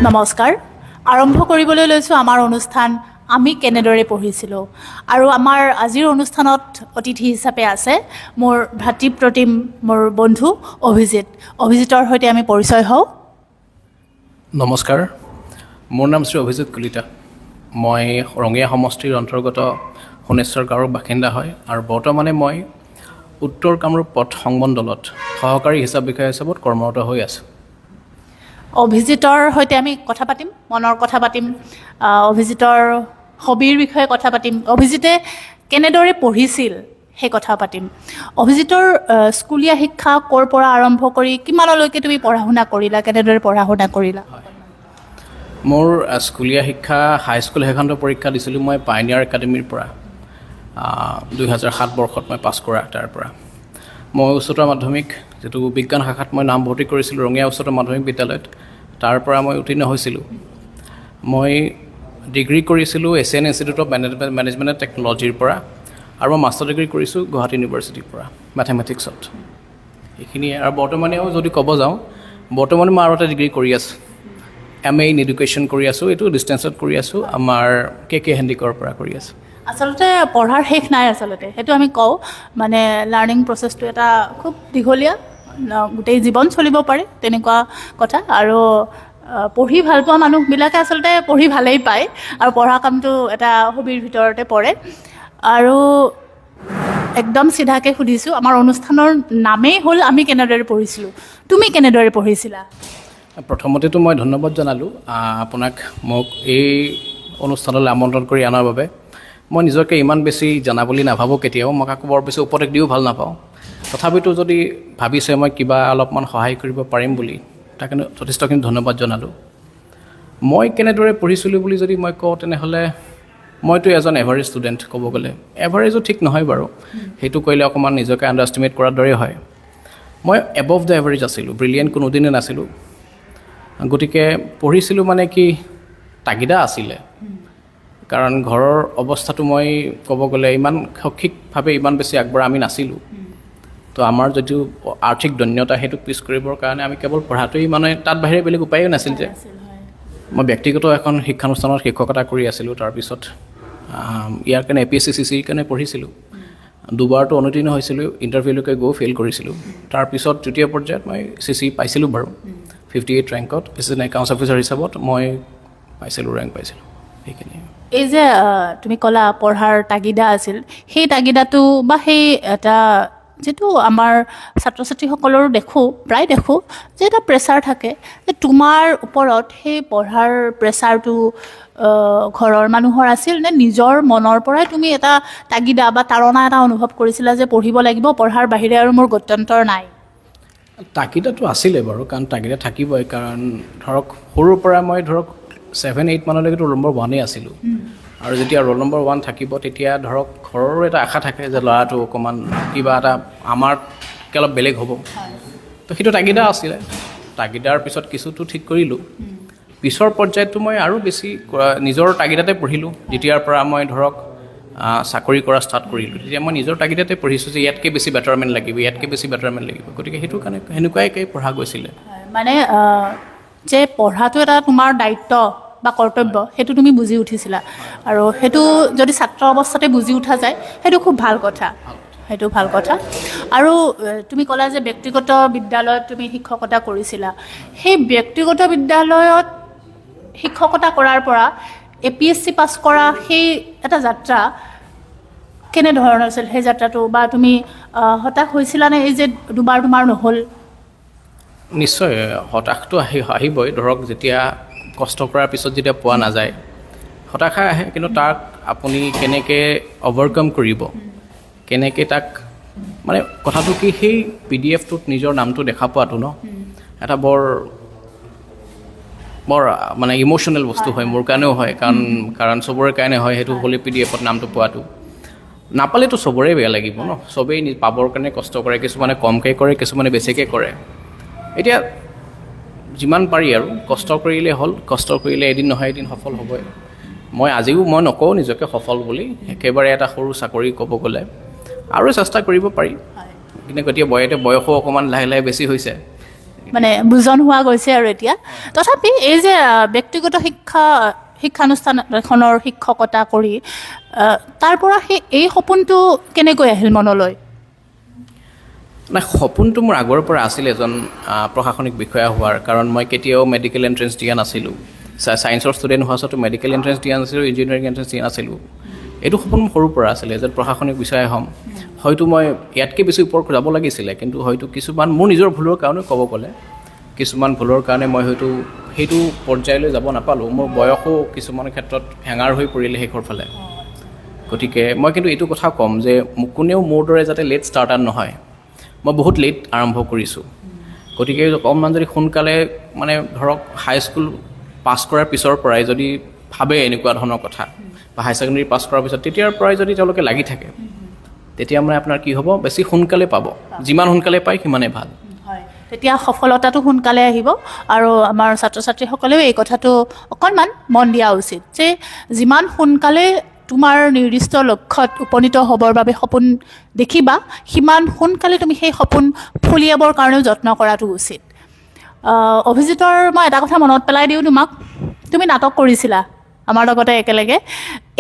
নমস্কাৰ আৰম্ভ কৰিবলৈ লৈছোঁ আমাৰ অনুষ্ঠান আমি কেনেদৰে পঢ়িছিলোঁ আৰু আমাৰ আজিৰ অনুষ্ঠানত অতিথি হিচাপে আছে মোৰ ভাতৃপ্ৰতিম মোৰ বন্ধু অভিজিতৰ সৈতে আমি পৰিচয় হওঁ। নমস্কাৰ, মোৰ নাম শ্ৰী অভিজিত কলিতা। মই ৰঙিয়া সমষ্টিৰ অন্তৰ্গত সোণেশ্বৰ গাঁৱৰ বাসিন্দা হয় আৰু বৰ্তমানে মই উত্তৰ কামৰূপ পথ সংমণ্ডলত সহকাৰী হিচাপ বিষয়া হিচাপত কৰ্মৰত হৈ আছোঁ। অভিজিতৰ সৈতে আমি কথা পাতিম, মনৰ কথা পাতিম, অভিজিতৰ হবিৰ বিষয়ে কথা পাতিম, অভিজিতে কেনেদৰে পঢ়িছিল সেই কথা পাতিম। অভিজিতৰ স্কুলীয়া শিক্ষা ক'ৰ পৰা আৰম্ভ কৰি কিমানলৈকে তুমি পঢ়া শুনা কৰিলা, কেনেদৰে পঢ়া শুনা কৰিলা? মোৰ স্কুলীয়া শিক্ষা হাইস্কুল শেষান্ত পৰীক্ষা দিছিলোঁ মই পাইনিয়াৰ একাডেমীৰ পৰা 2007 বৰ্ষত মই পাছ কৰা। তাৰ পৰা মই উচ্চতৰ মাধ্যমিক যিটো বিজ্ঞান শাখাত মই নামভৰ্তি কৰিছিলোঁ ৰঙিয়া উচ্চতৰ মাধ্যমিক বিদ্যালয়ত, তাৰ পৰা মই উত্তীৰ্ণ হৈছিলোঁ। মই ডিগ্ৰী কৰিছিলোঁ Asian institute of management and টেকন'লজিৰ পৰা আৰু মই মাষ্টাৰ ডিগ্ৰী কৰিছোঁ গুৱাহাটী ইউনিভাৰ্চিটিৰ পৰা মেথমেটিক্সত। এইখিনিয়ে। আৰু বৰ্তমানেও যদি ক'ব যাওঁ, বৰ্তমানে মই আৰু এটা ডিগ্ৰী কৰি আছোঁ, MA ইন এডুকেশ্যন কৰি আছোঁ। এইটো ডিষ্টেঞ্চত কৰি আছোঁ, আমাৰ কে হেণ্ডিকৰ পৰা কৰি আছোঁ। আচলতে পঢ়াৰ শেষ নাই, আচলতে সেইটো আমি কওঁ, মানে লাৰ্ণিং প্ৰচেছটো এটা খুব দীঘলীয়া, গোটেই জীৱন চলিব পাৰে তেনেকুৱা কথা। আৰু পঢ়ি ভাল পোৱা মানুহবিলাকে আচলতে পঢ়ি ভালেই পায় আৰু পঢ়া কামটো এটা হবিৰ ভিতৰতে পৰে। আৰু একদম চিধাকৈ সুধিছোঁ, আমাৰ অনুষ্ঠানৰ নামেই হ'ল আমি কেনেদৰে পঢ়িছিলোঁ, তুমি কেনেদৰে পঢ়িছিলা? প্ৰথমতেতো মই ধন্যবাদ জনালোঁ আপোনাক মোক এই অনুষ্ঠানলৈ আমন্ত্ৰণ কৰি অনাৰ বাবে। মই নিজকে ইমান বেছি জনা বুলি নাভাবোঁ, কেতিয়াও মই কাকো বৰ বেছি উপদেশ দিও ভাল নাপাওঁ। তথাপিতো যদি ভাবিছে মই কিবা অলপমান সহায় কৰিব পাৰিম বুলি, তাকে যথেষ্টখিনি ধন্যবাদ জনালোঁ। মই কেনেদৰে পঢ়িছিলোঁ বুলি যদি মই কওঁ, তেনেহ'লে মইতো এজন এভাৰেজ ষ্টুডেণ্ট। ক'ব গ'লে এভাৰেজো ঠিক নহয় বাৰু, সেইটো কৰিলে অকণমান নিজকে আণ্ডাৰ এষ্টিমেট কৰাৰ দৰে হয়। মই এবভ দ্য এভাৰেজ আছিলোঁ, ব্ৰিলিয়েণ্ট কোনোদিনে নাছিলোঁ। গতিকে পঢ়িছিলোঁ মানে কি, তাগিদা আছিলে, কাৰণ ঘৰৰ অৱস্থাটো মই ক'ব গ'লে ইমান শৈক্ষিকভাৱে ইমান বেছি আগবঢ়া আমি নাছিলোঁ। তো আমাৰ যিটো আৰ্থিক দৈন্যতা সেইটোক পিছ কৰিবৰ কাৰণে আমি কেৱল পঢ়াটোৱেই, মানে তাত বাহিৰে বেলেগ উপায়েই নাছিল। যে মই ব্যক্তিগত এখন শিক্ষানুষ্ঠানত শিক্ষকতা কৰি আছিলোঁ, তাৰপিছত ইয়াৰ কাৰণে APSC CCৰ কাৰণে পঢ়িছিলোঁ। দুবাৰটো অনুতীৰ্ণ হৈছিলোঁ, ইণ্টাৰভিউলৈকে গৈ ফেইল কৰিছিলোঁ। তাৰপিছত তৃতীয় পৰ্যায়ত মই CC পাইছিলোঁ বাৰু, 58 ৰেংকত এছিষ্টেণ্ট একাউণ্টছ অফিচাৰ হিচাপত মই পাইছিলোঁ, ৰেংক পাইছিলোঁ। সেইখিনিয়ে। এই যে তুমি ক'লা পঢ়াৰ তাগিদা আছিল, সেই তাগিদাটো বা সেই এটা যিটো আমাৰ ছাত্ৰ ছাত্ৰীসকলৰো প্ৰায় দেখোঁ যে এটা প্ৰেছাৰ থাকে, যে তোমাৰ ওপৰত সেই পঢ়াৰ প্ৰেছাৰটো ঘৰৰ মানুহৰ আছিল নে নিজৰ মনৰ পৰাই তুমি এটা তাগিদা বা তাৰণা এটা অনুভৱ কৰিছিলা যে পঢ়িব লাগিব, পঢ়াৰ বাহিৰে আৰু মোৰ গত্যন্তৰ নাই? তাগিদাটো আছিলে বাৰু, কাৰণ তাগিদা থাকিবই। কাৰণ ধৰক সৰুৰ পৰা মই ধৰক 7-8 মানলৈকেতো ৰোল নম্বৰ 1 আছিলোঁ। আৰু যেতিয়া ৰোল নম্বৰ 1 থাকিব, তেতিয়া ধৰক ঘৰৰো এটা আশা থাকে যে ল'ৰাটো অকণমান কিবা এটা আমাতকৈ অলপ বেলেগ হ'ব। তো সেইটো তাগিদা আছিলে। তাগিদাৰ পিছত কিছুতো ঠিক কৰিলোঁ। পিছৰ পৰ্যায়তো মই আৰু বেছি নিজৰ তাগিদাতে পঢ়িলোঁ। যেতিয়াৰ পৰা মই ধৰক চাকৰি কৰা ষ্টাৰ্ট কৰিলোঁ, তেতিয়া মই নিজৰ তাগিদাতে পঢ়িছোঁ যে ইয়াতকৈ বেছি বেটাৰমেণ্ট লাগিব, ইয়াতকৈ বেছি বেটাৰমেণ্ট লাগিব। গতিকে সেইটো কাৰণে সেনেকুৱাকৈ পঢ়া গৈছিলে। মানে যে পঢ়াটো এটা তোমাৰ দায়িত্ব বা কৰ্তব্য, সেইটো তুমি বুজি উঠিছিলা। আৰু সেইটো যদি ছাত্ৰ অৱস্থাতে বুজি উঠা যায়, সেইটো খুব ভাল কথা, সেইটো ভাল কথা। আৰু তুমি ক'লা যে ব্যক্তিগত বিদ্যালয়ত তুমি শিক্ষকতা কৰিছিলা। সেই ব্যক্তিগত বিদ্যালয়ত শিক্ষকতা কৰাৰ পৰা APSC পাছ কৰা সেই এটা যাত্ৰা কেনেধৰণৰ আছিল সেই যাত্ৰাটো? বা তুমি হতাশ হৈছিলানে এই যে দুবাৰ তোমাৰ নহ'ল? নিশ্চয় হতাশটো আহিবই। ধৰক যেতিয়া কষ্ট কৰাৰ পিছত যেতিয়া পোৱা নাযায়, হতাশা আহে। কিন্তু তাক আপুনি কেনেকৈ অভাৰকাম কৰিব, কেনেকৈ তাক, মানে কথাটো কি, সেই PDF-টোত নিজৰ নামটো দেখা পোৱাটো এটা বৰ মানে ইম'চনেল বস্তু হয়। মোৰ কাৰণেও হয়, কাৰণ চবৰে কাৰণে হয় সেইটো। হ'লে PDF-ত নামটো পোৱাটো নাপালেতো চবৰে বেয়া লাগিব চবেই পাবৰ কাৰণে কষ্ট কৰে, কিছুমানে কমকৈ কৰে, কিছুমানে বেছিকৈ কৰে। এতিয়া যিমান পাৰি আৰু কষ্ট কৰিলে হ'ল, কষ্ট কৰিলে এদিন নহয় এদিন সফল হ'বই। মই নকওঁ নিজকে সফল বুলি, একেবাৰে এটা সৰু চাকৰি ক'ব গ'লে আৰু চেষ্টা কৰিব পাৰি। কিন্তু গতিকে বয়সো অকণমান লাহে লাহে বেছি হৈছে, মানে বুজন হোৱা গৈছে আৰু এতিয়া তথাপি এই যে ব্যক্তিগত শিক্ষানুষ্ঠান এখনৰ শিক্ষকতা কৰি তাৰ পৰা এই সপোনটো কেনেকৈ আহিল মনলৈ নাই সপোনটো মোৰ আগৰ পৰা আছিল এজন প্ৰশাসনিক বিষয়া হোৱাৰ কাৰণ মই কেতিয়াও মেডিকেল এণ্ট্ৰেঞ্চ দিয়া নাছিলোঁ ছায়েন্সৰ ষ্টুডেণ্ট হোৱা স্বত্বেও মেডিকেল এণ্ট্ৰেঞ্চ দিয়া নাছিলোঁ ইঞ্জিনিয়াৰিং এণ্ট্ৰেঞ্চ দিয়া নাছিলোঁ এইটো সপোন মোৰ সৰুৰ পৰা আছিলে এজন প্ৰশাসনিক বিষয়া হ'ম হয়তো মই ইয়াতকৈ বেছি ওপৰত যাব লাগিছিলে কিন্তু হয়তো কিছুমান মোৰ নিজৰ ভুলৰ কাৰণে ক'ব গ'লে কিছুমান ভুলৰ কাৰণে মই হয়তো সেইটো পৰ্যায়লৈ যাব নাপালোঁ মোৰ বয়সো কিছুমান ক্ষেত্ৰত হেঙাৰ হৈ পৰিলে শেষৰ ফালে গতিকে মই কিন্তু এইটো কথা ক'ম যে কোনেও মোৰ দৰে যাতে লেট ষ্টাৰ্টাৰ নহয় মই বহুত লেট আৰম্ভ কৰিছোঁ গতিকে অকণমান যদি সোনকালে মানে ধৰক হাইস্কুল পাছ কৰাৰ পিছৰ পৰাই যদি ভাবে এনেকুৱা ধৰণৰ কথা বা হাই ছেকেণ্ডেৰী পাছ কৰাৰ পিছত তেতিয়াৰ পৰাই যদি তেওঁলোকে লাগি থাকে তেতিয়া মানে আপোনাৰ কি হ'ব বেছি সোনকালে পাব যিমান সোনকালে পায় সিমানে ভাল তেতিয়া সফলতাটো সোনকালে আহিব আৰু আমাৰ ছাত্ৰ ছাত্ৰীসকলেও এই কথাটো অকণমান মন দিয়া উচিত যে যিমান সোনকালে তোমাৰ নিৰ্দিষ্ট লক্ষ্যত উপনীত হ'বৰ বাবে সপোন দেখিবা সিমান সোনকালে তুমি সেই সপোন ফলিয়াবৰ কাৰণেও যত্ন কৰাটো উচিত অভিজিতৰ মই এটা কথা মনত পেলাই দিওঁ তোমাক তুমি নাটক কৰিছিলা আমাৰ লগতে একেলগে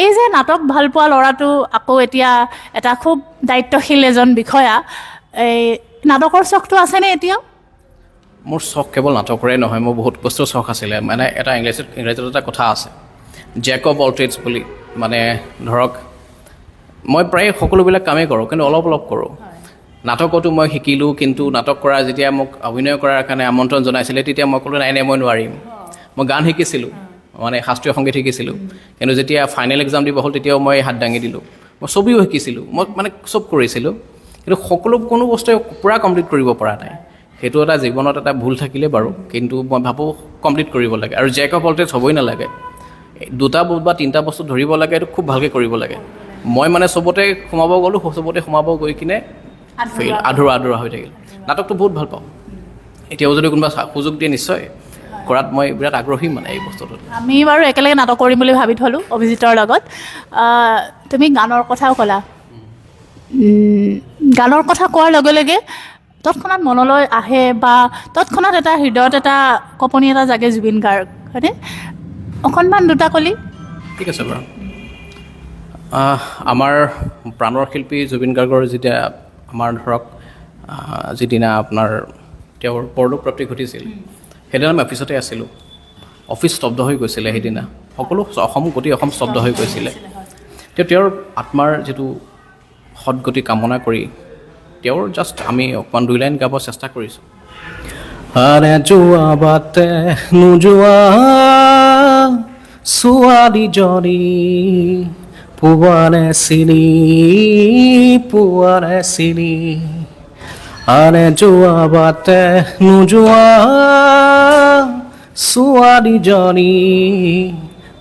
এই যে নাটক ভাল পোৱা ল'ৰাটো আকৌ এতিয়া এটা খুব দায়িত্বশীল এজন বিষয়া এই নাটকৰ চখটো আছেনে এতিয়াও মোৰ চখ কেৱল নাটকৰে নহয় মোৰ বহুত বস্তুৰ চখ আছিলে মানে এটা ইংৰাজীত এটা কথা আছে জেক অফ অল ট্ৰেডছ বুলি মানে ধৰক মই প্ৰায় সকলোবিলাক কামেই কৰোঁ কিন্তু অলপ অলপ কৰোঁ নাটকতো মই শিকিলোঁ কিন্তু নাটক কৰা যেতিয়া মোক অভিনয় কৰাৰ কাৰণে আমন্ত্ৰণ জনাইছিলে তেতিয়া মই ক'লোঁ নাই মই নোৱাৰিম মই গান শিকিছিলোঁ মানে শাস্ত্ৰীয় সংগীত শিকিছিলোঁ কিন্তু যেতিয়া ফাইনেল এক্সাম দিব হ'ল তেতিয়াও মই হাত দাঙি দিলোঁ মই ছবিও শিকিছিলোঁ মই মানে চব কৰিছিলোঁ কিন্তু কোনো বস্তুৱে পূৰা কমপ্লিট কৰিব পৰা নাই সেইটো এটা জীৱনত এটা ভুল থাকিলে বাৰু কিন্তু মই ভাবোঁ কমপ্লিট কৰিব লাগে আৰু জেক অফ অল ট্ৰেডছ হ'বই নালাগে দুটা বা তিনিটা বস্তু ধৰিব লাগে এইটো খুব ভালকৈ কৰিব লাগে মই মানে চবতে সোমাব গ'লোঁ চবতে সোমাব গৈ কিনে ফেইল আধৰুৱা হৈ থাকিল নাটকটো বহুত ভাল পাওঁ এতিয়াও যদি কোনোবা সুযোগ দিয়ে নিশ্চয় কৰাত মই বিৰাট আগ্ৰহী মানে এই বস্তুটোত আমি বাৰু একেলগে নাটক কৰিম বুলি ভাবি থ'লোঁ অভিজিতৰ লগত তুমি গানৰ কথাও ক'লা গানৰ কথা কোৱাৰ লগে লগে তৎক্ষণাত মনলৈ আহে বা তৎক্ষণাত এটা হৃদয়ত এটা কঁপনি এটা জাগে জুবিন গাৰ্গ হয়নে অকণমান দুটা কলি ঠিক আছে বাৰু আমাৰ প্ৰাণৰ শিল্পী জুবিন গাৰ্গৰ যেতিয়া আমাৰ ধৰক যিদিনা আপোনাৰ তেওঁৰ পৰলোকপ্ৰাপ্তি ঘটিছিল সেইদিনা আমি অফিচতে আছিলোঁ অফিচ স্তব্ধ হৈ গৈছিলে সেইদিনা সকলো গোটেই অসম স্তব্ধ হৈ গৈছিলে তেওঁৰ আত্মাৰ যিটো সদগতি কামনা কৰি তেওঁৰ জাষ্ট আমি অকণমান 2 লাইন গাব চেষ্টা কৰিছোঁ আৰে যোৱা বাটে নোযোৱা ছোৱালীজনী পুৱাৰে চিনি আৰে যোৱা বাটে নোযোৱা ছোৱালীজনী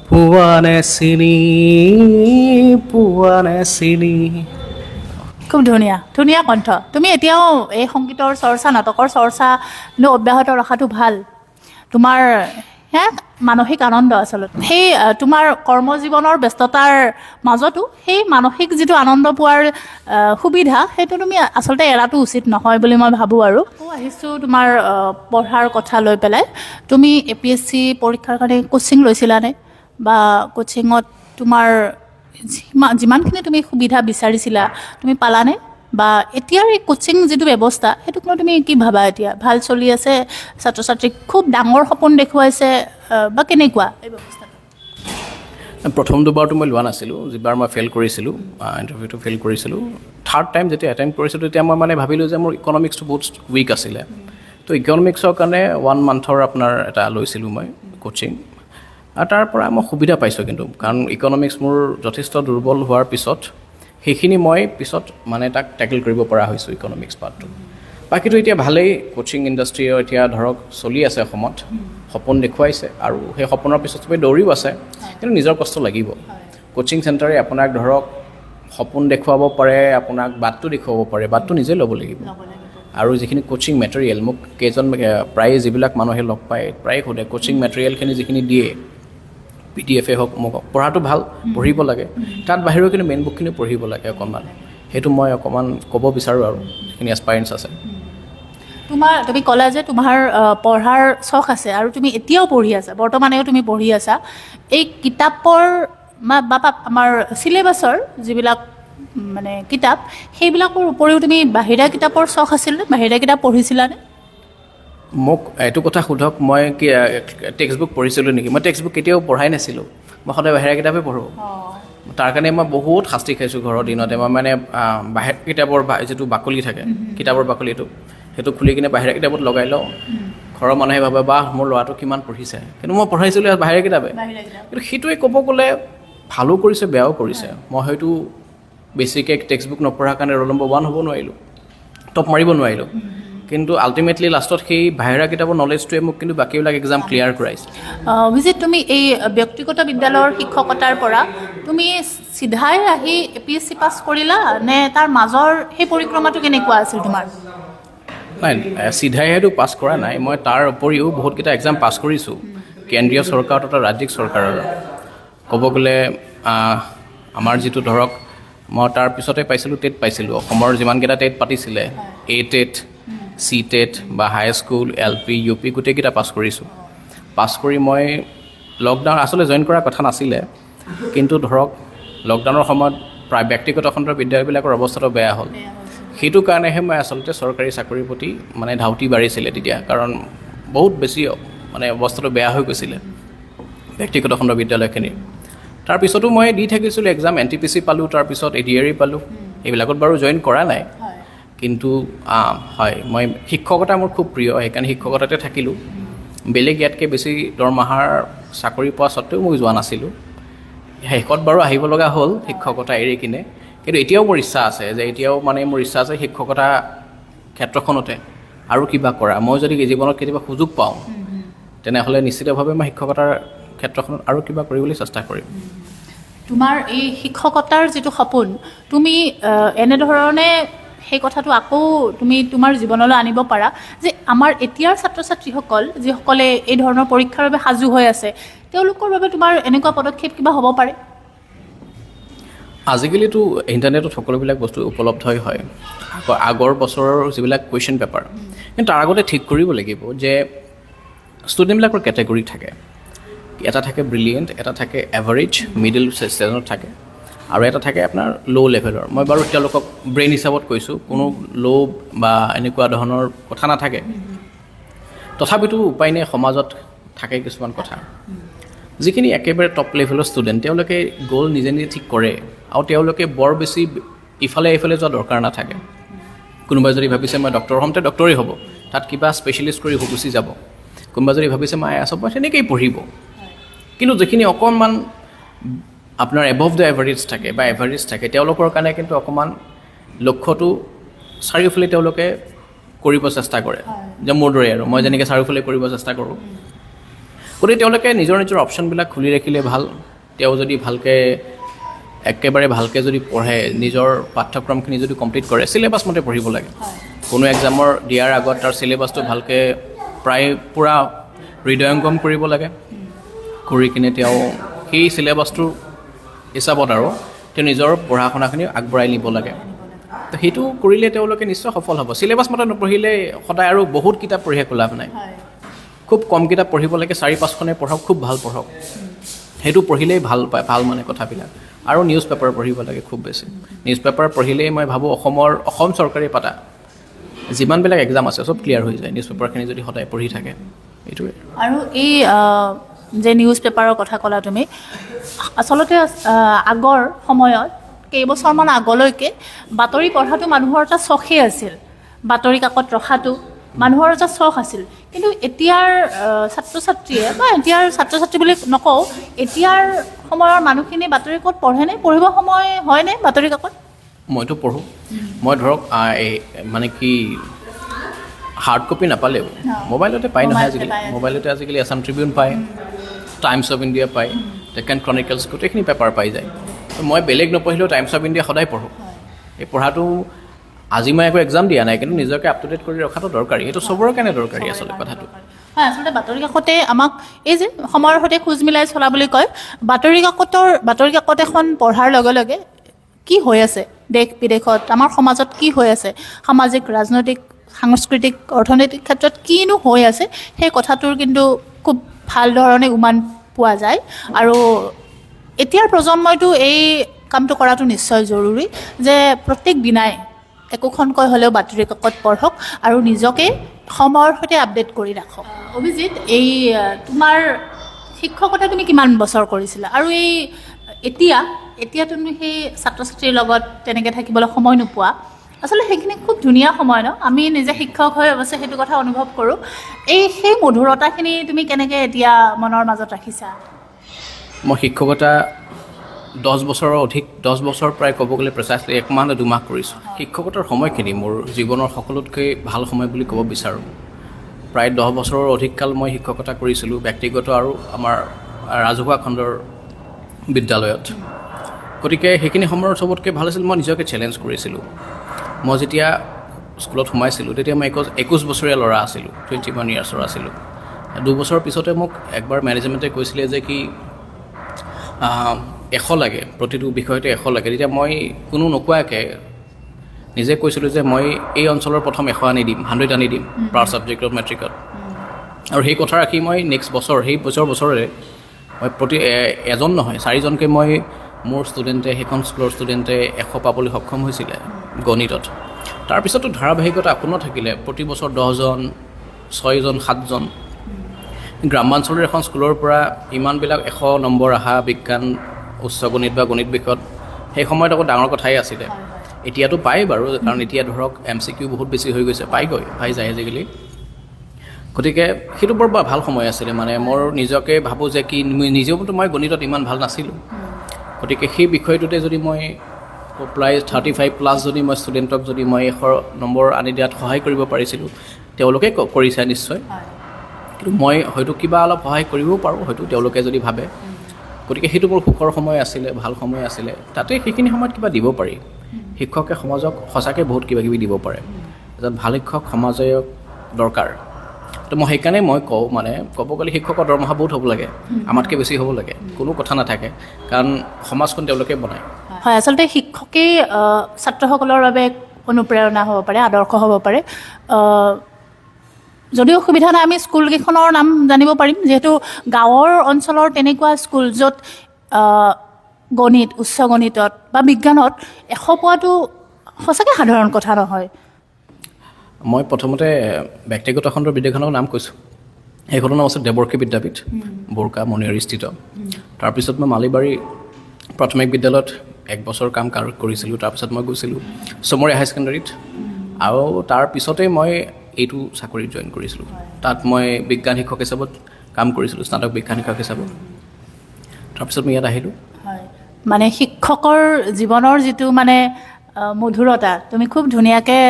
পুৱাৰে চিনি খুব ধুনীয়া কণ্ঠ তুমি এতিয়াও এই সংগীতৰ চৰ্চা নাটকৰ চৰ্চা অব্যাহত ৰখাটো ভাল তোমাৰ মানসিক আনন্দ আচলতে সেই তোমাৰ কৰ্মজীৱনৰ ব্যস্ততাৰ মাজতো সেই মানসিক যিটো আনন্দ পোৱাৰ সুবিধা সেইটো তুমি আচলতে এৰাটো উচিত নহয় বুলি মই ভাবোঁ আৰু আহিছোঁ তোমাৰ পঢ়াৰ কথা লৈ পেলাই তুমি APSC পৰীক্ষাৰ কাৰণে কোচিং লৈছিলানে বা কোচিঙত তোমাৰ যিমানখিনি তুমি সুবিধা বিচাৰিছিলা তুমি পালানে বা এতিয়াৰ এই কোচিং যিটো ব্যৱস্থা সেইটোক লৈ তুমি কি ভাবা এতিয়া ভাল চলি আছে ছাত্ৰ ছাত্ৰীক খুব ডাঙৰ সপোন দেখুৱাইছে বা কেনেকুৱা এই ব্যৱস্থাটো প্ৰথম দুবাৰটো মই লোৱা নাছিলোঁ যিবাৰ মই ফেইল কৰিছিলোঁ ইণ্টাৰভিউটো ফেইল কৰিছিলোঁ থাৰ্ড টাইম যেতিয়া এটেম্প কৰিছিলোঁ তেতিয়া মই মানে ভাবিলোঁ যে মোৰ ইকনমিক্সটো বহুত উইক আছিলে তো ইকনমিক্সৰ কাৰণে 1 মান্থৰ আপোনাৰ এটা লৈছিলোঁ মই কোচিং আৰু তাৰ পৰা মই সুবিধা পাইছোঁ কিন্তু কাৰণ ইকনমিক্স মোৰ যথেষ্ট দুৰ্বল হোৱাৰ পিছত সেইখিনি মই পিছত মানে তাক টেকেল কৰিব পৰা হৈছোঁ ইকনমিক্স পাৰ্টটো বাকীটো এতিয়া ভালেই কোচিং ইণ্ডাষ্ট্ৰীও এতিয়া ধৰক চলি আছে অসমত সপোন দেখুৱাইছে আৰু সেই সপোনৰ পিছত চবেই দৌৰিও আছে কিন্তু নিজৰ কষ্ট লাগিব কোচিং চেণ্টাৰে আপোনাক ধৰক সপোন দেখুৱাব পাৰে আপোনাক বাটটো দেখুৱাব পাৰে বাটটো নিজে ল'ব লাগিব আৰু যিখিনি কোচিং মেটেৰিয়েল মোক প্ৰায় যিবিলাক মানুহে লগ পায় প্ৰায় সোধে কোচিং মেটেৰিয়েলখিনি যিখিনি দিয়ে PDF হওক মোক পঢ়াটো ভাল পঢ়িব লাগে তাত বাহিৰেও কিন্তু মেইন বুকখিনি পঢ়িব লাগে অকণমান সেইটো মই অকণমান ক'ব বিচাৰোঁ আৰু যিখিনি এক্সপাৰিয়েঞ্চ আছে তুমি ক'লা যে তোমাৰ পঢ়াৰ চখ আছে আৰু তুমি এতিয়াও পঢ়ি আছা, বৰ্তমানেও তুমি পঢ়ি আছা। এই কিতাপৰ বা আমাৰ চিলেবাছৰ যিবিলাক মানে কিতাপ, সেইবিলাকৰ উপৰিও তুমি বাহিৰা কিতাপৰ চখ আছিলনে? বাহিৰা কিতাপ পঢ়িছিলানে? মোক এইটো কথা সোধক, মই কি টেক্সট বুক পঢ়িছিলোঁ নেকি? মই টেক্সট বুক কেতিয়াও পঢ়াই নাছিলোঁ। মই সদায় বাহিৰা কিতাপেই পঢ়োঁ। তাৰ কাৰণে মই বহুত শাস্তি খাইছোঁ ঘৰৰ দিনতে। মই মানে বাহিৰা কিতাপৰ যিটো বাকলি থাকে, কিতাপৰ বাকলিটো, সেইটো খুলি কিনে বাহিৰা কিতাপত লগাই লওঁ। ঘৰৰ মানুহে ভাবে বাহ মোৰ ল'ৰাটো কিমান পঢ়িছে, কিন্তু মই পঢ়াইছিলোঁ বাহিৰা কিতাপে। কিন্তু সেইটোৱে ক'ব গ'লে ভালো কৰিছে, বেয়াও কৰিছে। মই হয়তো বেছিকৈ টেক্সট বুক নপঢ়াৰ কাৰণে ৰোল নম্বৰ 1 হ'ব নোৱাৰিলোঁ, টপ মাৰিব নোৱাৰিলোঁ। কিন্তু আল্টিমেটলি লাষ্টত সেই বাহিৰা কিতাপৰ নলেজটোৱে মোক কিন্তু বাকীবিলাক এক্সাম ক্লিয়াৰ কৰাইছে। অভিজিত, তুমি এই ব্যক্তিগত বিদ্যালয়ৰ শিক্ষকতাৰ পৰা তুমি চিধাই আহি APSC পাছ কৰিলা নে তাৰ মাজৰ সেই পৰিক্ৰমাটো কেনেকুৱা আছিল তোমাৰ? নাই, চিধাইহেতো পাছ কৰা নাই। মই তাৰ উপৰিও বহুতকেইটা এক্সাম পাছ কৰিছোঁ, কেন্দ্ৰীয় চৰকাৰ তথা ৰাজ্যিক চৰকাৰৰ। ক'ব গ'লে আমাৰ যিটো ধৰক, মই তাৰ পিছতে পাইছিলোঁ টেট পাইছিলোঁ। অসমৰ যিমানকেইটা টেট পাতিছিলে, A টেট, C টেট বা হাইস্কুল, LP, UP গোটেইকেইটা পাছ কৰিছোঁ। পাছ কৰি মই লকডাউন আচলতে জইন কৰাৰ কথা নাছিলে, কিন্তু ধৰক লকডাউনৰ সময়ত প্ৰায় ব্যক্তিগত খণ্ডৰ বিদ্যালয়বিলাকৰ অৱস্থাটো বেয়া হ'ল। সেইটো কাৰণেহে মই আচলতে চৰকাৰী চাকৰিৰ প্ৰতি মানে ধাউতি বাঢ়িছিলে তেতিয়া, কাৰণ বহুত বেছি মানে অৱস্থাটো বেয়া হৈ গৈছিলে ব্যক্তিগত খণ্ডৰ বিদ্যালয়খিনিৰ। তাৰপিছতো মই দি থাকিছিলোঁ এক্সাম, NTPC পালোঁ, তাৰপিছত ADRE পালোঁ। এইবিলাকত বাৰু জইন কৰা নাই, কিন্তু হয়, মই শিক্ষকতা মোৰ খুব প্ৰিয়, সেইকাৰণে শিক্ষকতাতে থাকিলোঁ। বেলেগ ইয়াতকৈ বেছি দৰমহাৰ চাকৰি পোৱা স্বত্তেও মই যোৱা নাছিলোঁ। শেষত বাৰু আহিব লগা হ'ল শিক্ষকতা এৰি কিনে। কিন্তু এতিয়াও মোৰ ইচ্ছা আছে যে মোৰ ইচ্ছা আছে শিক্ষকতা ক্ষেত্ৰখনতে আৰু কিবা কৰা। মই যদি জীৱনত কেতিয়াবা সুযোগ পাওঁ, তেনেহ'লে নিশ্চিতভাৱে মই শিক্ষকতাৰ ক্ষেত্ৰখনত আৰু কিবা কৰিবলৈ চেষ্টা কৰিম। তোমাৰ এই শিক্ষকতাৰ যিটো সপোন, তুমি এনেধৰণে সেই কথাটো আকৌ তুমি তোমাৰ জীৱনলৈ আনিব পাৰা যে আমাৰ এতিয়াৰ ছাত্ৰ ছাত্ৰীসকল যিসকলে এই ধৰণৰ পৰীক্ষাৰ বাবে সাজু হৈ আছে, তেওঁলোকৰ বাবে তোমাৰ এনেকুৱা পদক্ষেপ কিবা হ'ব পাৰে? আজিকালিতো ইণ্টাৰনেটত সকলোবিলাক বস্তু উপলব্ধই হয়, আগৰ বছৰৰ যিবিলাক কুৱেশ্যন পেপাৰ। কিন্তু তাৰ আগতে ঠিক কৰিব লাগিব যে ষ্টুডেণ্টবিলাকৰ কেটেগৰী থাকে। এটা থাকে ব্ৰিলিয়েণ্ট, এটা থাকে এভাৰেজ, মিডিল ষ্টেজত থাকে, আৰু এটা থাকে আপোনাৰ ল' লেভেলৰ। মই বাৰু তেওঁলোকক ব্ৰেইন হিচাপত কৈছোঁ, কোনো ল' বা এনেকুৱা ধৰণৰ কথা নাথাকে। তথাপিতো উপায় নাই, সমাজত থাকে কিছুমান কথা। যিখিনি একেবাৰে টপ লেভেলৰ ষ্টুডেণ্ট, তেওঁলোকে গ'ল নিজে নিজে ঠিক কৰে, আৰু তেওঁলোকে বৰ বেছি ইফালে যোৱা দৰকাৰ নাথাকে। কোনোবাই যদি ভাবিছে মই ডক্টৰ হ'ম, তেওঁ ডক্টৰেই হ'ব, তাত কিবা স্পেচিয়েলিষ্ট কৰি গুচি যাব। কোনোবাই যদি ভাবিছে মই IAS হ'ম, তেনেকেই পঢ়িব। কিন্তু যিখিনি অকণমান আপোনাৰ এবভ দ্য এভাৰেজ থাকে বা এভাৰেজ থাকে, তেওঁলোকৰ কাৰণে কিন্তু অকণমান লক্ষ্যটো চাৰিওফালে তেওঁলোকে কৰিব চেষ্টা কৰে, যে মোৰ দৰে আৰু মই যেনেকৈ চাৰিওফালে কৰিব চেষ্টা কৰোঁ। গতিকে তেওঁলোকে নিজৰ অপশ্যনবিলাক খুলি ৰাখিলে ভাল। তেওঁ যদি একেবাৰে ভালকৈ যদি পঢ়ে, নিজৰ পাঠ্যক্ৰমখিনি যদি কমপ্লিট কৰে, চিলেবাছ মতে পঢ়িব লাগে। কোনো এক্সামৰ দিয়াৰ আগত তাৰ চিলেবাছটো ভালকৈ প্ৰায় পূৰা হৃদয়ংগম কৰিব লাগে। কৰি কিনে তেওঁ সেই চিলেবাছটোৰ হিচাপত আৰু তেওঁ নিজৰ পঢ়া শুনাখিনি আগবঢ়াই নিব লাগে। তো সেইটো কৰিলে তেওঁলোকে নিশ্চয় সফল হ'ব। চিলেবাছ মতে নপঢ়িলে সদায় আৰু বহুত কিতাপ পঢ়ি একো লাভ নাই। খুব কম কিতাপ পঢ়িব লাগে, 4-5খনে পঢ়ক, খুব ভাল পঢ়ক। সেইটো পঢ়িলেই ভাল পায়, ভাল মানে কথাবিলাক। আৰু নিউজ পেপাৰ পঢ়িব লাগে খুব বেছি। নিউজ পেপাৰ পঢ়িলেই মই ভাবোঁ অসম চৰকাৰে পাতা যিমানবিলাক এক্সাম আছে চব ক্লিয়াৰ হৈ যায়, নিউজ পেপাৰখিনি যদি সদায় পঢ়ি থাকে। এইটোৱে। আৰু এই যে নিউজ পেপাৰৰ কথা ক'লা তুমি, আচলতে আগৰ সময়ত কেইবছৰমান আগলৈকে বাতৰি পঢ়াটো মানুহৰ এটা চখেই আছিল। বাতৰি কাকত ৰখাটো মানুহৰ এটা চখ আছিল। কিন্তু এতিয়াৰ ছাত্ৰ ছাত্ৰীয়ে বা এতিয়াৰ ছাত্ৰ ছাত্ৰী বুলি নকওঁ, এতিয়াৰ সময়ৰ মানুহখিনি বাতৰি কাকত পঢ়েনে? পঢ়িব সময় হয়নে বাতৰি কাকত? মইতো পঢ়োঁ। মই ধৰক মানে কি হাৰ্ড কপি নাপালেও মোবাইলতে পায় নহয় আজিকালি। মোবাইলতে আজিকালি আছাম ট্ৰিবিউন পায়, টাইমছ অফ ইণ্ডিয়া পায়, ডেকান ক্ৰনিকলছ, গোটেইখিনি পেপাৰ পাই যায়। মই বেলেগ নপঢ়িলেও টাইমছ অফ ইণ্ডিয়া সদায় পঢ়োঁ। এই পঢ়াটো আজি মই একো এক্সাম দিয়া নাই, কিন্তু নিজকে আপ টু ডেট কৰি ৰখাটো দৰকাৰী। সেইটো চবৰে কাৰণে দৰকাৰী আচলতে কথাটো। হয়, আচলতে বাতৰি কাকতে আমাক এই যে সময়ৰ সৈতে খোজ মিলাই চলা বুলি কয়, বাতৰি কাকত এখন পঢ়াৰ লগে লগে কি হৈ আছে দেশ বিদেশত, আমাৰ সমাজত কি হৈ আছে, সামাজিক ৰাজনৈতিক সাংস্কৃতিক অৰ্থনৈতিক ক্ষেত্ৰত কিনো হৈ আছে সেই কথাটোৰ কিন্তু খুব ভাল ধৰণে উমান পোৱা যায় আৰু এতিয়াৰ প্ৰজন্মইতো এই কামটো কৰাটো নিশ্চয় জৰুৰী যে প্ৰত্যেক দিনাই একোখনকৈ হ'লেও বাতৰি কাকত পঢ়ক আৰু নিজকে সময়ৰ সৈতে আপডেট কৰি ৰাখক। অভিজিত, এই তোমাৰ শিক্ষকতা তুমি কিমান বছৰ কৰিছিলা আৰু এই এতিয়া তুমি সেই ছাত্ৰ ছাত্ৰীৰ লগত তেনেকৈ থাকিবলৈ সময় নোপোৱা, আচলতে সেইখিনি খুব ধুনীয়া সময় ন? আমি নিজে শিক্ষক হৈ অৱশ্যে সেইটো কথা অনুভৱ কৰোঁ। সেই মধুৰতাখিনি তুমি কেনেকৈ এতিয়া মনৰ মাজত ৰাখিছা? মই শিক্ষকতা 10 বছৰ প্ৰায় ক'ব গ'লে প্ৰেচাইছলি 1 মাহ নে 2 মাহ কৰিছোঁ। শিক্ষকতাৰ সময়খিনি মোৰ জীৱনৰ সকলোতকৈ ভাল সময় বুলি ক'ব বিচাৰোঁ। প্ৰায় 10 বছৰৰ অধিক কাল মই শিক্ষকতা কৰিছিলোঁ ব্যক্তিগত আৰু আমাৰ ৰাজহুৱা খণ্ডৰ বিদ্যালয়ত। গতিকে সেইখিনি সময়ৰ চবতকৈ ভাল আছিল মই নিজকে চেলেঞ্জ কৰিছিলোঁ। মই যেতিয়া স্কুলত সোমাইছিলোঁ তেতিয়া মই 21 বছৰীয়া ল'ৰা আছিলোঁ, 21 ইয়াৰ্ছৰ আছিলোঁ। 2 বছৰৰ পিছতে মোক একবাৰ মেনেজমেণ্টে কৈছিলে যে কি 100 লাগে, প্ৰতিটো বিষয়তে 100 লাগে। তেতিয়া মই কোনো নোকোৱাকৈ নিজে কৈছিলোঁ যে মই এই অঞ্চলৰ প্ৰথম 100 আনি দিম, 100 আনি দিম পাৰ ছাবজেক্টত মেট্ৰিকত। আৰু সেই কথা ৰাখি মই নেক্সট বছৰ সেই বছৰে মই এজন নহয় 4জনকৈ মই মোৰ ষ্টুডেণ্টে সেইখন স্কুলৰ ষ্টুডেণ্টে 100 পাবলৈ সক্ষম হৈছিলে গণিতত। তাৰপিছতো ধাৰাবাহিকতা আপোনাৰ থাকিলে প্ৰতি বছৰ 10জন, 6জন, 7জন। গ্ৰামাঞ্চলৰ এখন স্কুলৰ পৰা ইমানবিলাক 100 নম্বৰ অহা বিজ্ঞান উচ্চ গণিত বা গণিত বিষয়ত সেই সময়ত আকৌ ডাঙৰ কথাই আছিলে। এতিয়াতো পায় বাৰু, কাৰণ এতিয়া ধৰক MCQ বহুত বেছি হৈ গৈছে, পাই যায় আজিকালি। গতিকে সেইটো বৰ ভাল সময় আছিলে। মানে মোৰ নিজকে ভাবোঁ যে কি নিজেওতো মই গণিতত ইমান ভাল নাছিলোঁ। গতিকে সেই বিষয়টোতে যদি মই প্ৰায় 35+ যদি মই ষ্টুডেণ্টক যদি মই 100 নম্বৰ আনি দিয়াত সহায় কৰিব পাৰিছিলোঁ, তেওঁলোকে কৰিছে নিশ্চয়। কিন্তু মই হয়তো কিবা অলপ সহায় কৰিবও পাৰোঁ হয়তো তেওঁলোকে যদি ভাবে। গতিকে সেইটো বৰ সুখৰ সময় আছিলে, ভাল সময় আছিলে। তাতে সেইখিনি সময়ত কিবা দিব পাৰি। শিক্ষকে সমাজক সঁচাকৈ বহুত কিবাকিবি দিব পাৰে। এজন ভাল শিক্ষক সমাজে দৰকাৰ। তো মই সেইকাৰণে মই কওঁ, মানে ক'ব গ'লে শিক্ষকৰ দৰমহা বহুত হ'ব লাগে, আমাতকৈ বেছি হ'ব লাগে, কোনো কথা নাথাকে, কাৰণ সমাজখন তেওঁলোকে বনায়। হয়, আচলতে শিক্ষকেই ছাত্ৰসকলৰ বাবে অনুপ্ৰেৰণা হ'ব পাৰে, আদৰ্শ হ'ব পাৰে। যদিও অসুবিধা নাই, আমি স্কুলকেইখনৰ নাম জানিব পাৰিম, যিহেতু গাঁৱৰ অঞ্চলৰ তেনেকুৱা স্কুল য'ত গণিত, উচ্চ গণিতত বা বিজ্ঞানত 100 পোৱাটো সঁচাকৈ সাধাৰণ কথা নহয়। মই প্ৰথমতে ব্যক্তিগত খণ্ডৰ বিদ্যালয়খনৰ নাম কৈছোঁ। সেইখনৰ নাম আছে দেৱৰ্ষী বিদ্যাপীঠ, বৰকা মণিয়াৰী স্থিত। তাৰপিছত মই মালিবাৰী প্ৰাথমিক বিদ্যালয়ত 1 বছৰ কাম কৰিছিলোঁ। তাৰপিছত মই গৈছিলোঁ চমৰীয়া হাই ছেকেণ্ডেৰীত, আৰু তাৰপিছতেই মই এইটো চাকৰিত জইন কৰিছিলোঁ। তাত মই বিজ্ঞান শিক্ষক হিচাপত কাম কৰিছিলোঁ, স্নাতক বিজ্ঞান শিক্ষক হিচাপত। তাৰপিছত মই ইয়াত আহিলোঁ। হয়, মানে শিক্ষকৰ জীৱনৰ যিটো মানে মধুৰতা তুমি খুব ধুনীয়াকৈ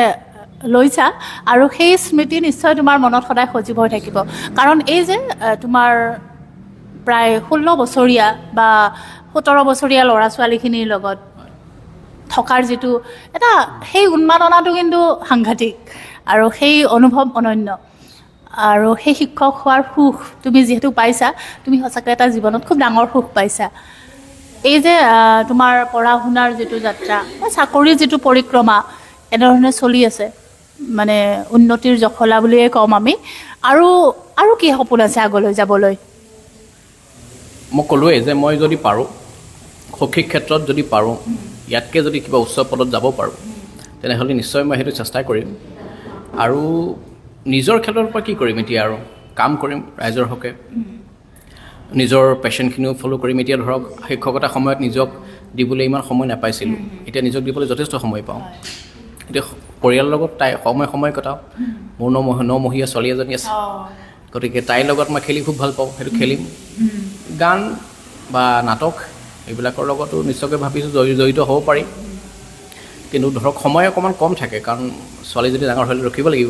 লৈছা, আৰু সেই স্মৃতি নিশ্চয় তোমাৰ মনত সদায় সজীৱ হৈ থাকিব। কাৰণ এই যে তোমাৰ প্ৰায় 16 বছৰীয়া বা 17 বছৰীয়া ল'ৰা ছোৱালীখিনিৰ লগত থকাৰ যিটো এটা সেই উন্মাদনাটো কিন্তু সাংঘাতিক, আৰু সেই অনুভৱ অনন্য। আৰু সেই শিক্ষক হোৱাৰ সুখ তুমি যিহেতু পাইছা, তুমি সঁচাকৈ এটা জীৱনত খুব ডাঙৰ সুখ পাইছা। এই যে তোমাৰ পঢ়া শুনাৰ যিটো যাত্ৰা বা চাকৰিৰ যিটো পৰিক্ৰমা এনেধৰণে চলি আছে, মানে উন্নতিৰ জখলা বুলিয়ে ক'ম আমি, আৰু কি সপোন আছে আগলৈ যাবলৈ? মই ক'লোৱেই যে মই যদি পাৰোঁ, শৈক্ষিক ক্ষেত্ৰত যদি পাৰোঁ, ইয়াতকৈ যদি কিবা উচ্চ পদত যাব পাৰোঁ, তেনেহ'লে নিশ্চয় মই সেইটো চেষ্টা কৰিম। আৰু নিজৰ ক্ষেত্ৰৰ পৰা কি কৰিম, এতিয়া আৰু কাম কৰিম ৰাইজৰ হকে, নিজৰ পেশ্যনখিনিও ফ'ল' কৰিম। এতিয়া ধৰক শিক্ষকতা সময়ত নিজক দিবলৈ ইমান সময় নাপাইছিলোঁ, এতিয়া নিজক দিবলৈ যথেষ্ট সময় পাওঁ। এতিয়া পৰিয়ালৰ লগত সময় কটাওঁ। মোৰ 9মহীয়া ছোৱালী এজনী আছে, গতিকে তাইৰ লগত মই খেলি খুব ভাল পাওঁ, সেইটো খেলিম। গান বা নাটক এইবিলাকৰ লগতো নিশ্চয়কৈ ভাবিছোঁ জড়িত হ'ব পাৰি। কিন্তু ধৰক সময় অকণমান কম থাকে, কাৰণ ছোৱালী যদি ডাঙৰ হ'লে ৰখিব লাগিব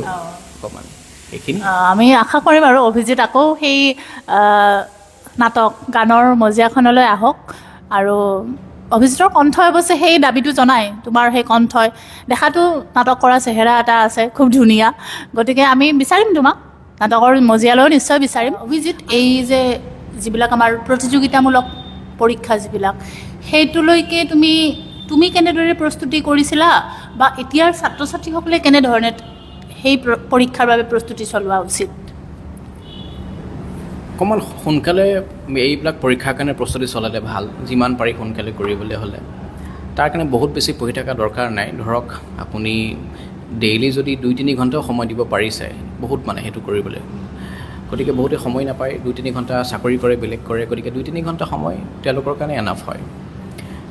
অকণমান। এইখিনি আমি আশা কৰিম আৰু অভিজিত আকৌ সেই নাটক গানৰ মজিয়াখনলৈ আহক। আৰু অভিজিতৰ কণ্ঠই অৱশ্যে সেই দাবীটো জনাই, তোমাৰ সেই কণ্ঠই দেখাটো নাটক কৰা চেহেৰা এটা আছে, খুব ধুনীয়া। গতিকে আমি বিচাৰিম তোমাক নাটকৰ মজিয়ালৈও নিশ্চয় বিচাৰিম। অভিজিত, এই যে যিবিলাক আমাৰ প্ৰতিযোগিতামূলক পৰীক্ষা যিবিলাক, সেইটোলৈকে তুমি কেনেদৰে প্ৰস্তুতি কৰিছিলা, বা এতিয়াৰ ছাত্ৰ ছাত্ৰীসকলে কেনেধৰণে সেই পৰীক্ষাৰ বাবে প্ৰস্তুতি চলোৱা উচিত? অকণমান সোনকালে এইবিলাক পৰীক্ষাৰ কাৰণে প্ৰস্তুতি চলালে ভাল, যিমান পাৰি সোনকালে কৰিবলৈ হ'লে। তাৰ কাৰণে বহুত বেছি পঢ়ি থকা দৰকাৰ নাই। ধৰক আপুনি ডেইলি যদি 2-3 ঘণ্টাও সময় দিব পাৰিছে, বহুত মানে সেইটো কৰিবলৈ। গতিকে বহুতে সময় নাপায়, 2-3 ঘণ্টা চাকৰি কৰে, বেলেগ কৰে, গতিকে 2-3 ঘণ্টা সময় তেওঁলোকৰ কাৰণে এনাফ হয়।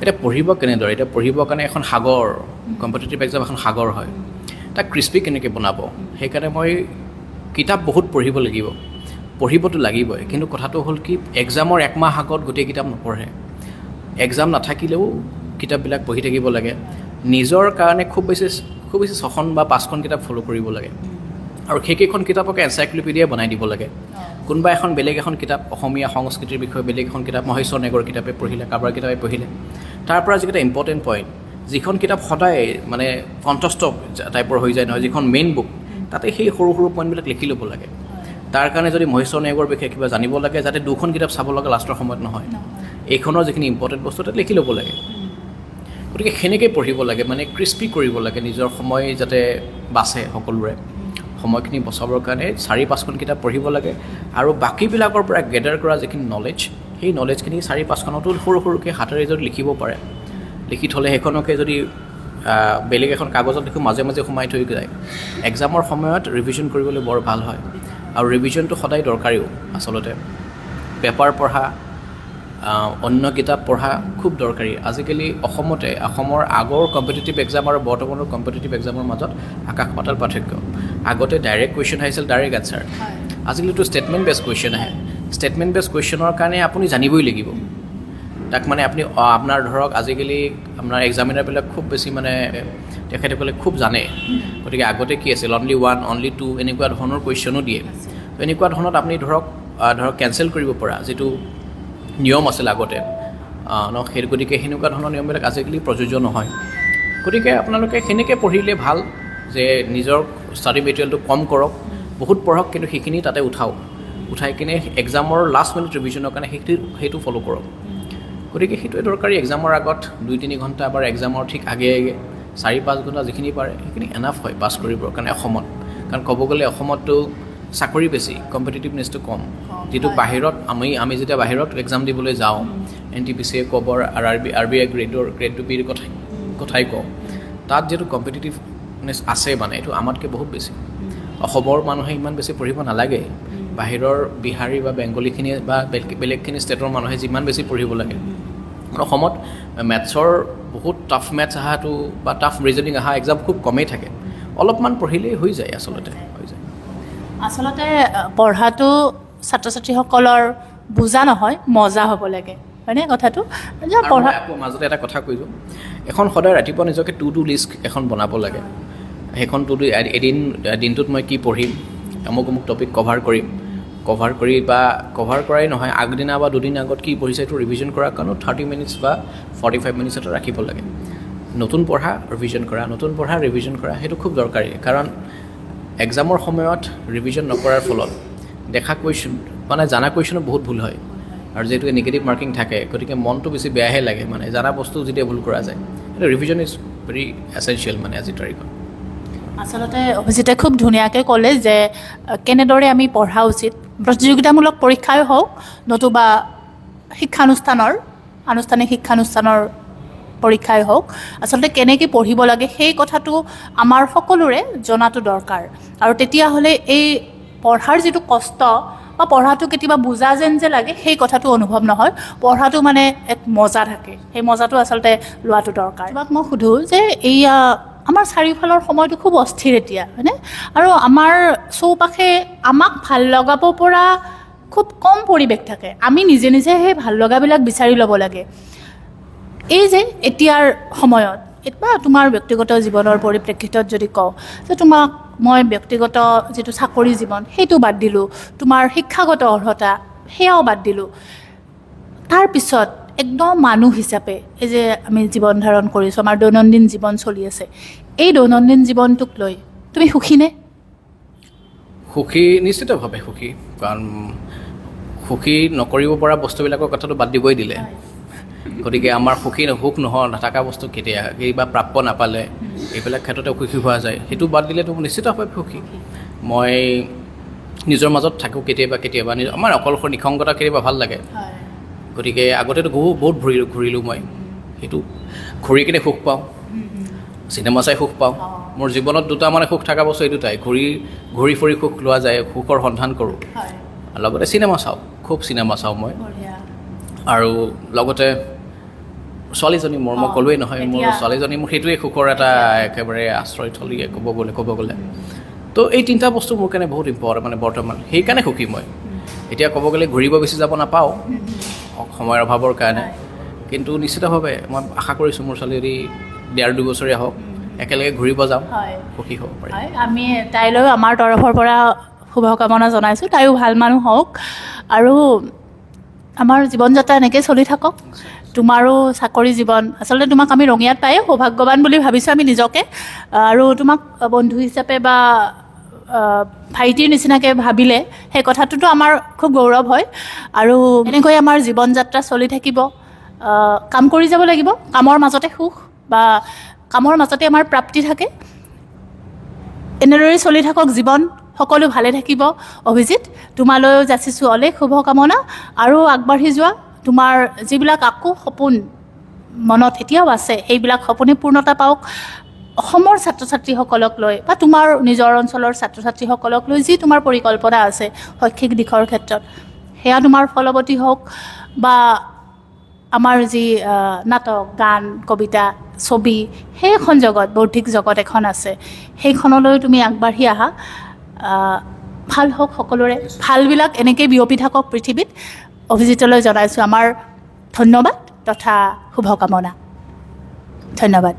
এতিয়া পঢ়িব কেনেদৰে? এতিয়া পঢ়িবৰ কাৰণে এখন সাগৰ, কম্পিটিটিভ এক্সাম এখন সাগৰ হয়, তাক ক্ৰিস্পি কেনেকৈ বনাব? সেইকাৰণে মই কিতাপ বহুত পঢ়িব লাগিব, পঢ়িবতো লাগিবই। কিন্তু কথাটো হ'ল কি, এক্সামৰ 1 মাহ আগত গোটেই কিতাপ নপঢ়ে। এক্সাম নাথাকিলেও কিতাপবিলাক পঢ়ি থাকিব লাগে। নিজৰ কাৰণে খুব বেছি 6খন বা 5খন কিতাপ ফ'ল' কৰিব লাগে, আৰু সেইকেইখন কিতাপকে এনচাইক্লোপিডিয়া বনাই দিব লাগে। কোনোবা এখন বেলেগ এখন কিতাপ, অসমীয়া সংস্কৃতিৰ বিষয়ে বেলেগ এখন কিতাপ, মহেশ্বৰ নেগৰ কিতাপে পঢ়িলে, কাৰোবাৰ কিতাপে পঢ়িলে, তাৰ পৰা যিকেইটা ইম্পৰ্টেণ্ট পইণ্ট, যিখন কিতাপ সদায় মানে কণ্ঠস্থ টাইপৰ হৈ যায় নহয়, যিখন মেইন বুক, তাতে সেই সৰু সৰু পইণ্টবিলাক লিখি ল'ব লাগে। তাৰ কাৰণে যদি মহেশ্বৰ নেগৰ বিষয়ে কিবা জানিব লাগে, যাতে 2খন কিতাপ চাব লগা লাষ্টৰ সময়ত নহয়, এইখনৰ যিখিনি ইম্পৰ্টেণ্ট বস্তু তাত লিখি ল'ব লাগে। গতিকে সেনেকৈ পঢ়িব লাগে, মানে ক্ৰিস্পি কৰিব লাগে, নিজৰ সময় যাতে বাচে। সকলোৰে সময়খিনি বচাবৰ কাৰণে 4-5খন কিতাপ পঢ়িব লাগে, আৰু বাকীবিলাকৰ পৰা গেডাৰ কৰা যিখিনি নলেজ, সেই নলেজখিনি 4-5খনতো সৰু সৰুকৈ হাতেৰে যদি লিখিব পাৰে, লিখি থ'লে সেইখনকে যদি বেলেগ এখন কাগজত দেখোঁ মাজে মাজে সোমাই থৈ যায়, এক্সামৰ সময়ত ৰিভিজন কৰিবলৈ বৰ ভাল হয়। আৰু ৰিভিজনটো সদায় দৰকাৰীও আচলতে। পেপাৰ পঢ়া, অন্য কিতাপ পঢ়া খুব দৰকাৰী। আজিকালি অসমৰ আগৰ কম্পিটিটিভ এক্সাম আৰু বৰ্তমানৰ কম্পিটিটিভ এক্সামৰ মাজত আকাশ পাতাল পাৰ্থক্য। আগতে ডাইৰেক্ট কুৱেশ্যন আহিছিল, ডাইৰেক্ট এনচাৰ। আজিকালিতো ষ্টেটমেণ্ট বেছ কুৱেশ্যন আহে। ষ্টেটমেণ্ট বেছ কুৱেশ্যনৰ কাৰণে আপুনি জানিবই লাগিব তাক। মানে আপুনি আপোনাৰ ধৰক আজিকালি আপোনাৰ এক্সামিনাৰবিলাক খুব বেছি মানে তেখেতসকলে খুব জানে। গতিকে আগতে কি আছিল, অনলি 1, অনলি 2 এনেকুৱা ধৰণৰ কুৱেশ্যনো দিয়ে। তো এনেকুৱা ধৰণত আপুনি ধৰক কেঞ্চেল কৰিব পৰা যিটো নিয়ম আছিল আগতে সেই, গতিকে সেনেকুৱা ধৰণৰ নিয়মবিলাক আজিকালি প্ৰযোজ্য নহয়। গতিকে আপোনালোকে সেনেকৈ পঢ়িলে ভাল, যে নিজৰ ষ্টাডি মেটেৰিয়েলটো কম কৰক, বহুত পঢ়ক, কিন্তু সেইখিনি তাতে উঠাই কিনে এক্সামৰ লাষ্ট মিনিট ৰিভিজনৰ কাৰণে সেইটো ফ'ল' কৰক। গতিকে সেইটোৱে দৰকাৰী। এক্সামৰ আগত 2-3 ঘণ্টা, বা এক্সামৰ ঠিক আগে 4-5 ঘণ্টা যিখিনি পাৰে সেইখিনি এনাফ হয় পাছ কৰিবৰ কাৰণে অসমত। কাৰণ ক'ব গ'লে অসমততো চাকৰি বেছি, কম্পিটিটিভনেছটো কম। যিটো বাহিৰত আমি যেতিয়া বাহিৰত এক্সাম দিবলৈ যাওঁ, NTPC ক'বৰ RBI গ্ৰেড 2Bৰ কথাই কওঁ, তাত যিটো কম্পিটিটিভনেছ আছে মানে এইটো আমাতকৈ বহুত বেছি। অসমৰ মানুহে ইমান বেছি পঢ়িব নালাগে, বাহিৰৰ বিহাৰী বা বেংগলীখিনি বা বেলেগখিনি ষ্টেটৰ মানুহে যিমান বেছি পঢ়িব লাগে। অসমত মেথছৰ বহুত টাফ মেথছ অহাটো বা টাফ ৰিজনিং অহা এক্সাম খুব কমেই থাকে। অলপমান পঢ়িলেই হৈ যায় আচলতে পঢ়াটো ছাত্ৰ ছাত্ৰীসকলৰ বুজা নহয়, মজা হ'ব লাগে, হয়নে কথাটো? পঢ়া মাজতে এটা কথা কৈ দিওঁ, এখন সদায় ৰাতিপুৱা নিজকে টু লিষ্ট এখন বনাব লাগে। সেইখন দিনটোত মই কি পঢ়িম, অমুক টপিক কভাৰ কৰাই নহয়, আগদিনা বা 2 দিন আগত কি পঢ়িছে এইটো ৰিভিজন কৰাৰ কাৰণেও 30 মিনিটছ বা 45 মিনিটছ এটা ৰাখিব লাগে। নতুন পঢ়া, ৰিভিজন কৰা সেইটো খুব দৰকাৰী। কাৰণ এক্সামৰ সময়ত ৰিভিজন নকৰাৰ ফলত দেখা কুৱেশ্যন মানে জানা কুৱেশ্যনো বহুত ভুল হয়, আৰু যিহেতু নিগেটিভ মাৰ্কিং থাকে, গতিকে মনটো বেছি বেয়াহে লাগে। মানে জানা বস্তু যেতিয়া ভুল কৰা যায়, সেইটো ৰিভিজন ইজ ভেৰি এছেঞ্চিয়েল মানে আজিৰ তাৰিখত। আচলতে অভিজিতে খুব ধুনীয়াকৈ ক'লে যে কেনেদৰে আমি পঢ়া উচিত, প্ৰতিযোগিতামূলক পৰীক্ষাই হওক নতুবা আনুষ্ঠানিক শিক্ষানুষ্ঠানৰ পৰীক্ষাই হওক, আচলতে কেনেকৈ পঢ়িব লাগে সেই কথাটো আমাৰ সকলোৰে জনাটো দৰকাৰ। আৰু তেতিয়াহ'লে এই পঢ়াৰ যিটো কষ্ট বা পঢ়াটো কেতিয়াবা বুজা যেন যে লাগে, সেই কথাটো অনুভৱ নহয়। পঢ়াটো মানে এক মজা থাকে, সেই মজাটো আচলতে লোৱাটো দৰকাৰ। তোমাক মই সোধোঁ যে আমাৰ চাৰিওফালৰ সময়টো খুব অস্থিৰ এতিয়া, হয়নে? আৰু আমাৰ চৌপাশে আমাক ভাল লগাব পৰা খুব কম পৰিৱেশ থাকে। আমি নিজে সেই ভাল লগাবিলাক বিচাৰি ল'ব লাগে। এই যে এতিয়াৰ সময়ত বা তোমাৰ ব্যক্তিগত জীৱনৰ পৰিপ্ৰেক্ষিতত যদি কওঁ যে তোমাক মই ব্যক্তিগত যিটো চাকৰি জীৱন সেইটো বাদ দিলোঁ, তোমাৰ শিক্ষাগত অৰ্হতা সেয়াও বাদ দিলোঁ, তাৰপিছত একদম মানুহ হিচাপে এই যে আমি জীৱন ধাৰণ কৰিছোঁ, আমাৰ দৈনন্দিন জীৱন চলি আছে, এই দৈনন্দিন জীৱনটোক লৈ তুমি সুখীনে? সুখী, নিশ্চিতভাৱে সুখী। কাৰণ সুখী নকৰিব পৰা বস্তুবিলাকৰ কথাটো বাদ দিবই দিলে। গতিকে আমাৰ সুখ নাথাকা বস্তু কেতিয়া কিবা প্ৰাপ্য নাপালে এইবিলাক ক্ষেত্ৰতে সুখী হোৱা যায়, সেইটো বাদ দিলেতো নিশ্চিতভাৱে সুখী। মই নিজৰ মাজত থাকোঁ কেতিয়াবা আমাৰ অকলশৰ নিসংগতা কেতিয়াবা ভাল লাগে। গতিকে আগতেতো বহুত ঘূৰিলোঁ মই, সেইটো ঘূৰি কিনে সুখ পাওঁ, চিনেমা চাই সুখ পাওঁ। মোৰ জীৱনত দুটা মানে সুখ থকা বস্তু এই দুটাই, ঘূৰি ফুৰি সুখ লোৱা যায়, সুখৰ সন্ধান কৰোঁ, লগতে চিনেমা চাওঁ, খুব চিনেমা চাওঁ মই। আৰু লগতে ছোৱালীজনী মই ক'লোৱেই নহয়, মোৰ ছোৱালীজনী মোৰ সেইটোৱে সুখৰ এটা একেবাৰে আশ্ৰয়স্থলী ক'ব গ'লে। তো এই তিনিটা বস্তু মোৰ কাৰণে বহুত ইম্পৰ্টেণ্ট মানে বৰ্তমান, সেইকাৰণে সুখী মই। এতিয়া ক'ব গ'লে ঘূৰিব বেছি যাব নাপাওঁ সময়ৰ অভাৱৰ কাৰণে, কিন্তু নিশ্চিতভাৱে মই আশা কৰিছোঁ মোৰ ছোৱালী যদি 1.5-2 বছৰীয়া হওক, একেলগে ঘূৰিব যাম, সুখী হ'ব পাৰিম। আমি তাইলৈ আমাৰ তৰফৰ পৰা শুভকামনা জনাইছোঁ, তাইও ভাল মানুহ হওক আৰু আমাৰ জীৱন যাত্ৰা এনেকৈ চলি থাকক। তোমাৰো চাকৰি জীৱন, আচলতে তোমাক আমি ৰঙিয়াত পায়ে সৌভাগ্যৱান বুলি ভাবিছোঁ আমি নিজকে, আৰু তোমাক বন্ধু হিচাপে বা ভাইটিৰ নিচিনাকৈ ভাবিলে সেই কথাটোতো আমাৰ খুব গৌৰৱ হয়। আৰু এনেকৈ আমাৰ জীৱন যাত্ৰা চলি থাকিব, কাম কৰি যাব লাগিব, কামৰ মাজতে সুখ বা কামৰ মাজতে আমাৰ প্ৰাপ্তি থাকে। এনেদৰেই চলি থাকক জীৱন, সকলো ভালে থাকিব। অভিজিত, তোমালৈও যাচিছোঁ অলেখ শুভকামনা, আৰু আগবাঢ়ি যোৱা। তোমাৰ যিবিলাক আকৌ সপোন মনত এতিয়াও আছে, সেইবিলাক সপোনে পূৰ্ণতা পাওক। অসমৰ ছাত্ৰ ছাত্ৰীসকলক লৈ বা তোমাৰ নিজৰ অঞ্চলৰ ছাত্ৰ ছাত্ৰীসকলক লৈ যি তোমাৰ পৰিকল্পনা আছে শৈক্ষিক দিশৰ ক্ষেত্ৰত, সেয়া তোমাৰ ফলৱতী হওক। বা আমাৰ যি নাটক, গান, কবিতা, ছবি, সেইখন জগত, বৌদ্ধিক জগত এখন আছে, সেইখনলৈ তুমি আগবাঢ়ি আহা। ভাল হওক সকলোৰে, ভালবিলাক এনেকৈ বিয়পি থাকক পৃথিৱীত। অভিজিতলৈ জনাইছোঁ আমাৰ ধন্যবাদ তথা শুভকামনা। ধন্যবাদ।